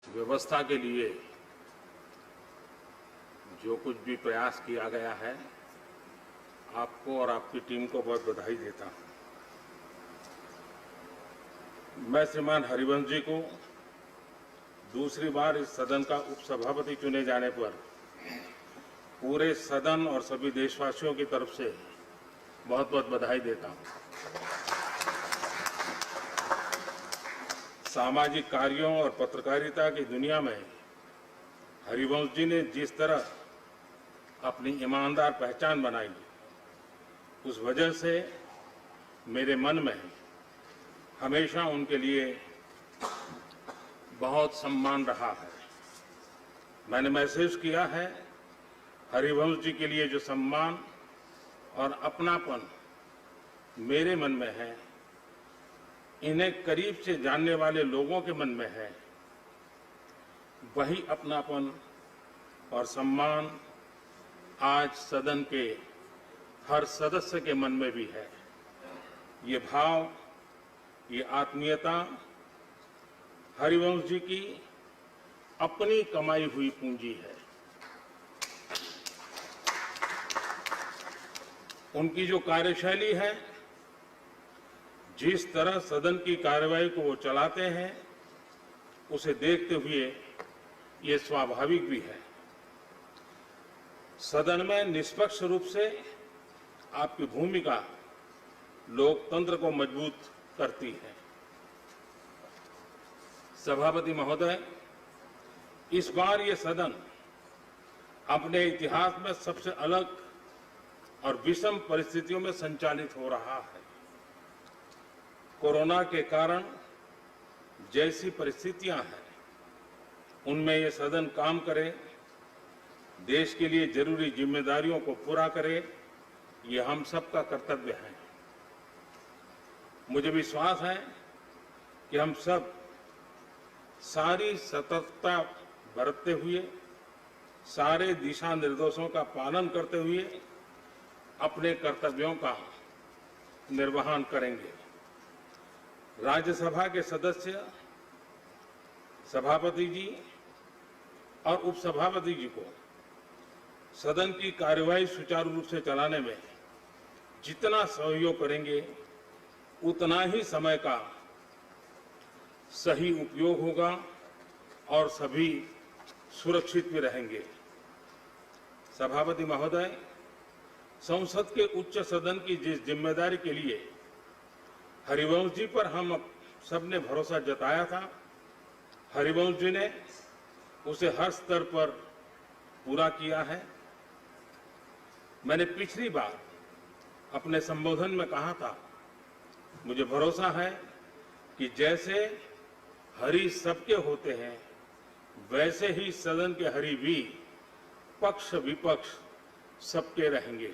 व्यवस्था के लिए जो कुछ भी प्रयास किया गया है, आपको और आपकी टीम को बहुत बधाई देता हूं। मैं श्रीमान हरिवंश जी को दूसरी बार इस सदन का उपसभापति चुने जाने पर पूरे सदन और सभी देशवासियों की तरफ से बहुत बहुत बधाई देता हूं। सामाजिक कार्यों और पत्रकारिता की दुनिया में हरिवंश जी ने जिस तरह अपनी ईमानदार पहचान बनाई, उस वजह से मेरे मन में हमेशा उनके लिए बहुत सम्मान रहा है। मैंने महसूस किया है हरिवंश जी के लिए जो सम्मान और अपनापन मेरे मन में है, इन्हें करीब से जानने वाले लोगों के मन में है, वही अपनापन और सम्मान आज सदन के हर सदस्य के मन में भी है। ये भाव, ये आत्मीयता हरिवंश जी की अपनी कमाई हुई पूंजी है। उनकी जो कार्यशैली है, जिस तरह सदन की कार्यवाही को वो चलाते हैं, उसे देखते हुए ये स्वाभाविक भी है। सदन में निष्पक्ष रूप से आपकी भूमिका लोकतंत्र को मजबूत करती है। सभापति महोदय, इस बार ये सदन अपने इतिहास में सबसे अलग और विषम परिस्थितियों में संचालित हो रहा है। कोरोना के कारण जैसी परिस्थितियां हैं, उनमें ये सदन काम करे, देश के लिए जरूरी जिम्मेदारियों को पूरा करे, ये हम सबका कर्तव्य है। मुझे विश्वास है कि हम सब सारी सतर्कता बरतते हुए, सारे दिशा निर्देशों का पालन करते हुए अपने कर्तव्यों का निर्वहन करेंगे। राज्यसभा के सदस्य, सभापति जी और उपसभापति जी को सदन की कार्यवाही सुचारू रूप से चलाने में जितना सहयोग करेंगे, उतना ही समय का सही उपयोग होगा और सभी सुरक्षित भी रहेंगे। सभापति महोदय, संसद के उच्च सदन की जिस जिम्मेदारी के लिए हरिवंश जी पर हम सबने भरोसा जताया था, हरिवंश जी ने उसे हर स्तर पर पूरा किया है। मैंने पिछली बार अपने संबोधन में कहा था, मुझे भरोसा है कि जैसे हरि सबके होते हैं, वैसे ही सदन के हरि भी पक्ष विपक्ष सबके रहेंगे।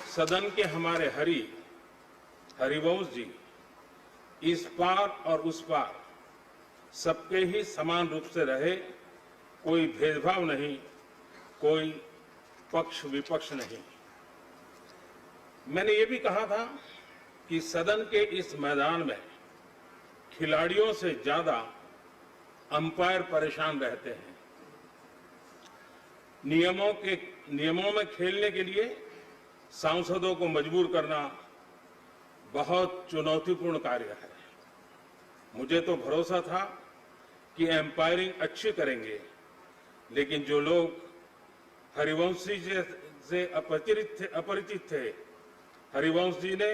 सदन के हमारे हरिवंश जी इस पार और उस पार सबके ही समान रूप से रहे, कोई भेदभाव नहीं, कोई पक्ष विपक्ष नहीं। मैंने ये भी कहा था कि सदन के इस मैदान में खिलाड़ियों से ज्यादा अंपायर परेशान रहते हैं। नियमों में खेलने के लिए सांसदों को मजबूर करना बहुत चुनौतीपूर्ण कार्य है। मुझे तो भरोसा था कि एम्पायरिंग अच्छी करेंगे, लेकिन जो लोग हरिवंश जी से अपरिचित थे, हरिवंश जी ने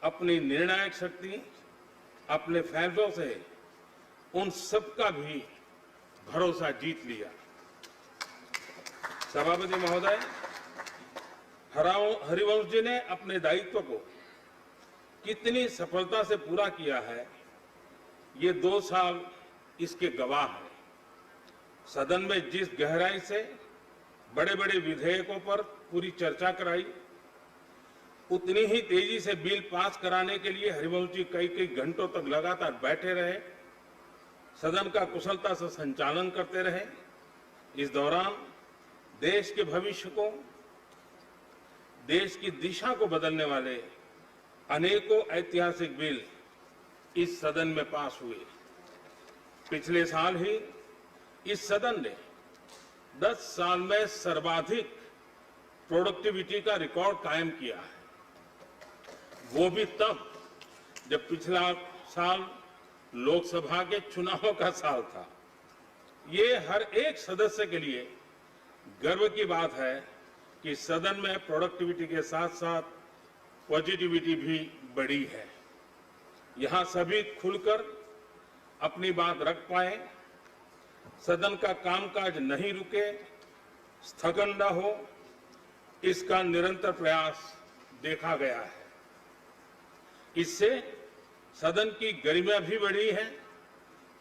अपनी निर्णायक शक्ति, अपने फैसलों से उन सबका भी भरोसा जीत लिया। सभापति महोदय, हरिवंश जी ने अपने दायित्व को कितनी सफलता से पूरा किया है, ये 2 साल इसके गवाह हैं। सदन में जिस गहराई से बड़े बड़े विधेयकों पर पूरी चर्चा कराई, उतनी ही तेजी से बिल पास कराने के लिए हरिवंश जी कई घंटों तक लगातार बैठे रहे, सदन का कुशलता से संचालन करते रहे। इस दौरान देश के भविष्य को, देश की दिशा को बदलने वाले अनेकों ऐतिहासिक बिल इस सदन में पास हुए। पिछले साल ही इस सदन ने 10 साल में सर्वाधिक प्रोडक्टिविटी का रिकॉर्ड कायम किया है, वो भी तब जब पिछला साल लोकसभा के चुनावों का साल था। ये हर एक सदस्य के लिए गर्व की बात है कि सदन में प्रोडक्टिविटी के साथ साथ पॉजिटिविटी भी बढ़ी है। यहां सभी खुलकर अपनी बात रख पाए, सदन का कामकाज नहीं रुके, स्थगन न हो, इसका निरंतर प्रयास देखा गया है। इससे सदन की गरिमा भी बढ़ी है।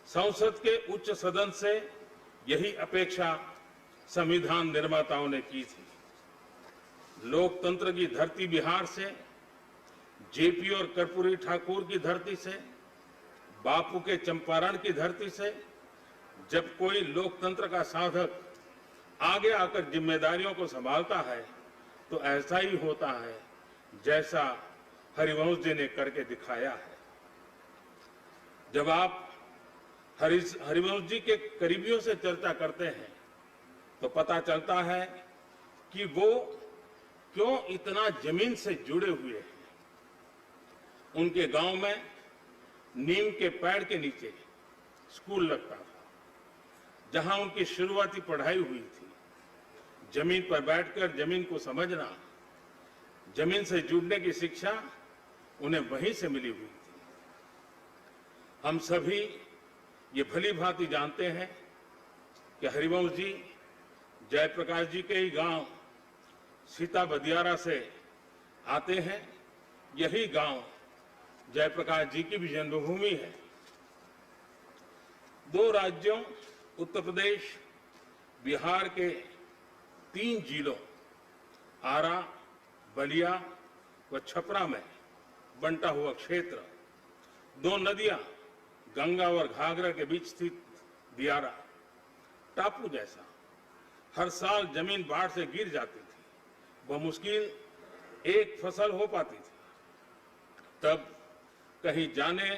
संसद के उच्च सदन से यही अपेक्षा संविधान निर्माताओं ने की थी। लोकतंत्र की धरती बिहार से, जेपी और कर्पूरी ठाकुर की धरती से, बापू के चंपारण की धरती से जब कोई लोकतंत्र का साधक आगे आकर जिम्मेदारियों को संभालता है तो ऐसा ही होता है जैसा हरिवंश जी ने करके दिखाया है। जब आप हरिवंश जी के करीबियों से चर्चा करते हैं तो पता चलता है कि वो क्यों इतना जमीन से जुड़े हुए हैं। उनके गांव में नीम के पेड़ के नीचे स्कूल लगता था, जहां उनकी शुरुआती पढ़ाई हुई थी। जमीन पर बैठकर जमीन को समझना, जमीन से जुड़ने की शिक्षा उन्हें वहीं से मिली हुई थी। हम सभी ये भली भांति जानते हैं कि हरिवंश जी जयप्रकाश जी के ही गांव सीता बदियारा से आते हैं। यही गांव जयप्रकाश जी की भी जन्मभूमि है। दो राज्यों उत्तर प्रदेश, बिहार के 3 जिलों आरा, बलिया व छपरा में बंटा हुआ क्षेत्र, 2 नदियां गंगा और घाघरा के बीच स्थित दियारा टापू जैसा। हर साल जमीन बाढ़ से गिर जाती थी, बमुश्किल एक फसल हो पाती थी। तब कहीं जाने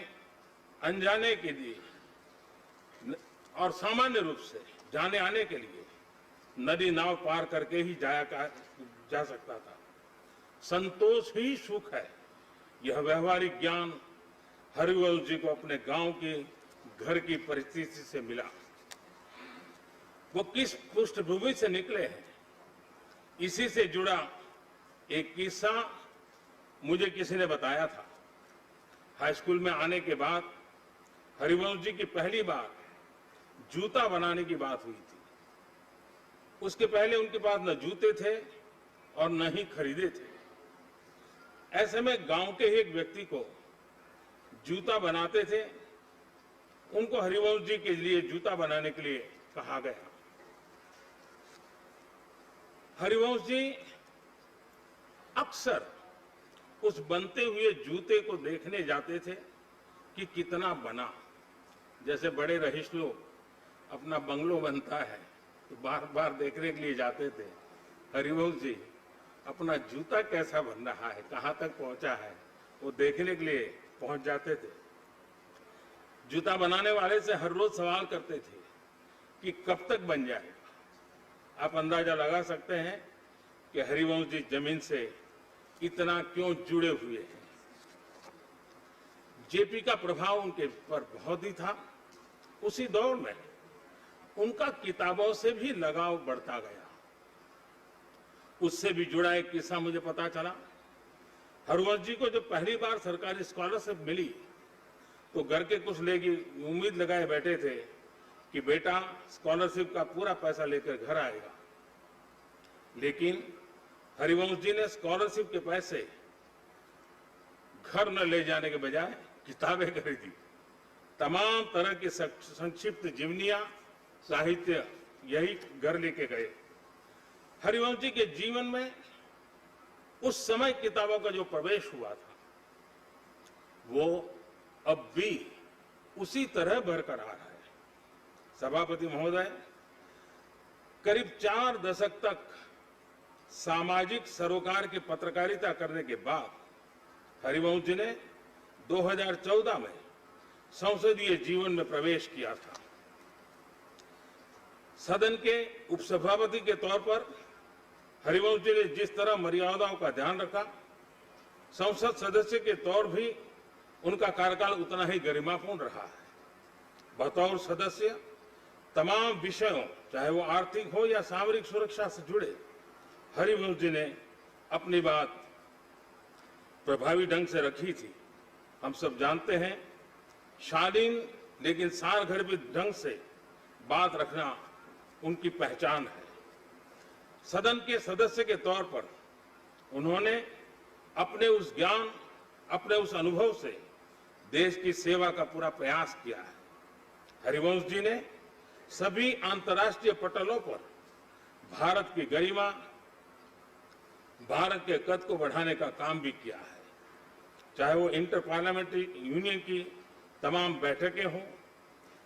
अनजाने के लिए और सामान्य रूप से जाने आने के लिए नदी नाव पार करके ही जा सकता था। संतोष ही सुख है, यह व्यवहारिक ज्ञान हरिवंश जी को अपने गांव की घर की परिस्थिति से मिला। वो किस पृष्ठभूमि से निकले हैं, इसी से जुड़ा एक किस्सा मुझे किसी ने बताया था। हाई स्कूल में आने के बाद हरिवंश जी की पहली बार जूता बनाने की बात हुई थी। उसके पहले उनके पास न जूते थे और न ही खरीदे थे। ऐसे में गांव के ही एक व्यक्ति को जूता बनाते थे, उनको हरिवंश जी के लिए जूता बनाने के लिए कहा गया। हरिवंश जी अक्सर उस बनते हुए जूते को देखने जाते थे कि कितना बना। जैसे बड़े रईस लोग अपना बंगलो बनता है तो बार बार देखने के लिए जाते थे, हरिवंश जी अपना जूता कैसा बन रहा है, कहां तक पहुंचा है, वो देखने के लिए पहुंच जाते थे। जूता बनाने वाले से हर रोज सवाल करते थे कि कब तक बन जाएगा। आप अंदाजा लगा सकते हैं कि हरिवंश जी जमीन से इतना क्यों जुड़े हुए हैं। जेपी का प्रभाव उनके पर बहुत ही था। उसी दौर में उनका किताबों से भी लगाव बढ़ता गया। उससे भी जुड़ा एक किस्सा मुझे पता चला। हरिवंश जी को जब पहली बार सरकारी स्कॉलरशिप मिली तो घर के कुछ लोग उम्मीद लगाए बैठे थे कि बेटा स्कॉलरशिप का पूरा पैसा लेकर घर आएगा। लेकिन हरिवंश जी ने स्कॉलरशिप के पैसे घर न ले जाने के बजाय किताबें खरीदी। तमाम तरह की संक्षिप्त जीवनियां, साहित्य यही घर लेके गए। हरिवंश जी के जीवन में उस समय किताबों का जो प्रवेश हुआ था वो अब भी उसी तरह बरकरार है। सभापति महोदय, करीब 4 दशक तक सामाजिक सरोकार की पत्रकारिता करने के बाद हरिवंश जी ने 2014 में संसदीय जीवन में प्रवेश किया था। सदन के उपसभापति के तौर पर हरिवंश जी ने जिस तरह मर्यादाओं का ध्यान रखा, संसद सदस्य के तौर भी उनका कार्यकाल उतना ही गरिमापूर्ण रहा है। बतौर सदस्य तमाम विषयों, चाहे वो आर्थिक हो या सामरिक सुरक्षा से जुड़े, हरिवंश जी ने अपनी बात प्रभावी ढंग से रखी थी। हम सब जानते हैं, शालीन लेकिन सारगर्भित ढंग से बात रखना उनकी पहचान है। सदन के सदस्य के तौर पर उन्होंने अपने उस ज्ञान, अपने उस अनुभव से देश की सेवा का पूरा प्रयास किया है। हरिवंश जी ने सभी अंतर्राष्ट्रीय पटलों पर भारत की गरिमा, भारत के कद को बढ़ाने का काम भी किया है। चाहे वो इंटर पार्लियामेंट्री यूनियन की तमाम बैठकें हों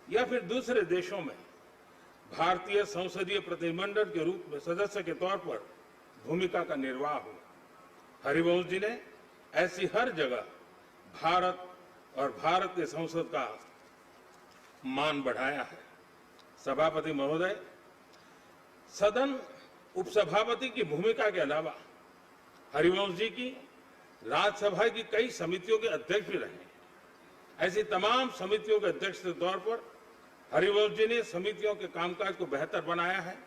या फिर दूसरे देशों में भारतीय संसदीय प्रतिनिधिमंडल के रूप में सदस्य के तौर पर भूमिका का निर्वाह हो, हरिवंश जी ने ऐसी हर जगह भारत और भारत के संसद का मान बढ़ाया है। सभापति महोदय, सदन उपसभापति की भूमिका के अलावा हरिवंश जी की राज्यसभा की कई समितियों के अध्यक्ष भी रहे। ऐसी तमाम समितियों के अध्यक्ष के तौर पर हरिवंश जी ने समितियों के कामकाज को बेहतर बनाया है,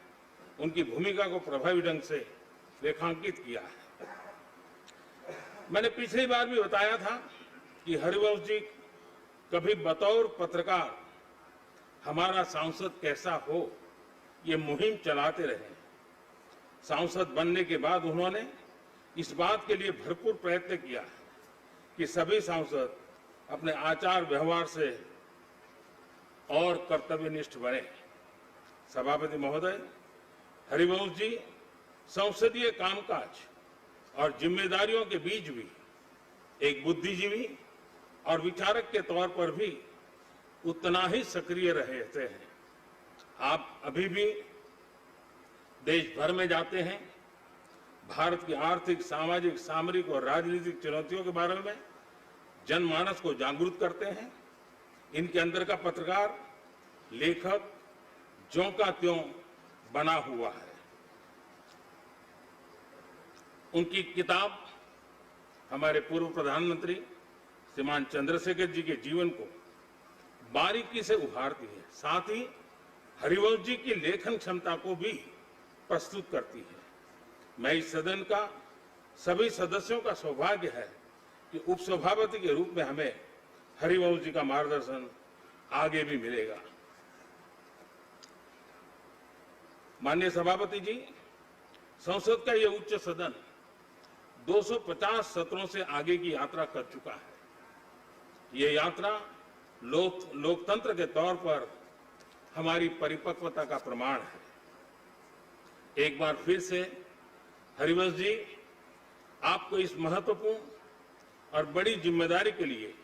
उनकी भूमिका को प्रभावी ढंग से रेखांकित किया है। मैंने पिछली बार भी बताया था कि हरिवंश जी कभी बतौर पत्रकार हमारा सांसद कैसा हो, ये मुहिम चलाते रहे। सांसद बनने के बाद उन्होंने इस बात के लिए भरपूर प्रयत्न किया कि सभी सांसद अपने आचार व्यवहार से और कर्तव्यनिष्ठ बने। सभापति महोदय, हरिवंश जी संसदीय कामकाज और जिम्मेदारियों के बीच भी एक बुद्धिजीवी और विचारक के तौर पर भी उतना ही सक्रिय रहते हैं। आप अभी भी देश भर में जाते हैं, भारत की आर्थिक, सामाजिक, सामरिक और राजनीतिक चुनौतियों के बारे में जनमानस को जागरूक करते हैं। इनके अंदर का पत्रकार, लेखक ज्यों का त्यों बना हुआ है। उनकी किताब हमारे पूर्व प्रधानमंत्री श्रीमान चंद्रशेखर जी के जीवन को बारीकी से उभारती है, साथ ही हरिवंश जी की लेखन क्षमता को भी प्रस्तुत करती है। मैं इस सदन का सभी सदस्यों का सौभाग्य है कि उपसभापति के रूप में हमें हरिवंश जी का मार्गदर्शन आगे भी मिलेगा। माननीय सभापति जी, संसद का यह उच्च सदन 250 सत्रों से आगे की यात्रा कर चुका है। ये यात्रा लोकतंत्र के तौर पर हमारी परिपक्वता का प्रमाण है। एक बार फिर से हरिवंश जी, आपको इस महत्वपूर्ण और बड़ी जिम्मेदारी के लिए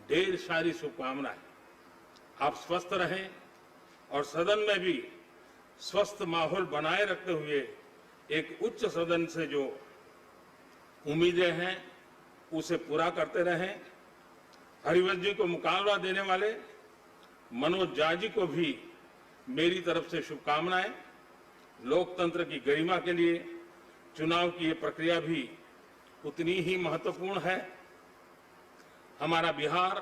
ढेर सारी शुभकामनाएं। आप स्वस्थ रहें और सदन में भी स्वस्थ माहौल बनाए रखते हुए एक उच्च सदन से जो उम्मीदें हैं उसे पूरा करते रहें। हरिवंश जी को मुकाबला देने वाले मनोज झा जी को भी मेरी तरफ से शुभकामनाएं। लोकतंत्र की गरिमा के लिए चुनाव की ये प्रक्रिया भी उतनी ही महत्वपूर्ण है। हमारा बिहार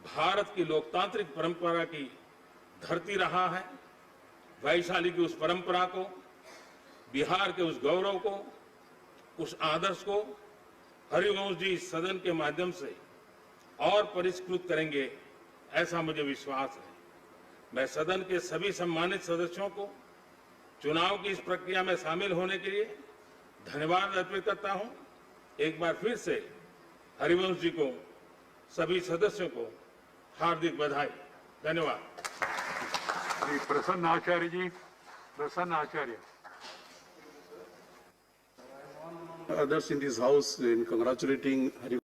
भारत की लोकतांत्रिक परंपरा की धरती रहा है। वैशाली की उस परंपरा को, बिहार के उस गौरव को, उस आदर्श को हरिवंश जी इस सदन के माध्यम से और परिष्कृत करेंगे, ऐसा मुझे विश्वास है। मैं सदन के सभी सम्मानित सदस्यों को चुनाव की इस प्रक्रिया में शामिल होने के लिए धन्यवाद अर्पित करता हूं। एक बार फिर से हरिवंश जी को, सभी सदस्यों को हार्दिक बधाई। धन्यवाद। श्री प्रसन्न आचार्य जी। प्रसन्न आचार्य। Others in this house in congratulating Harivansh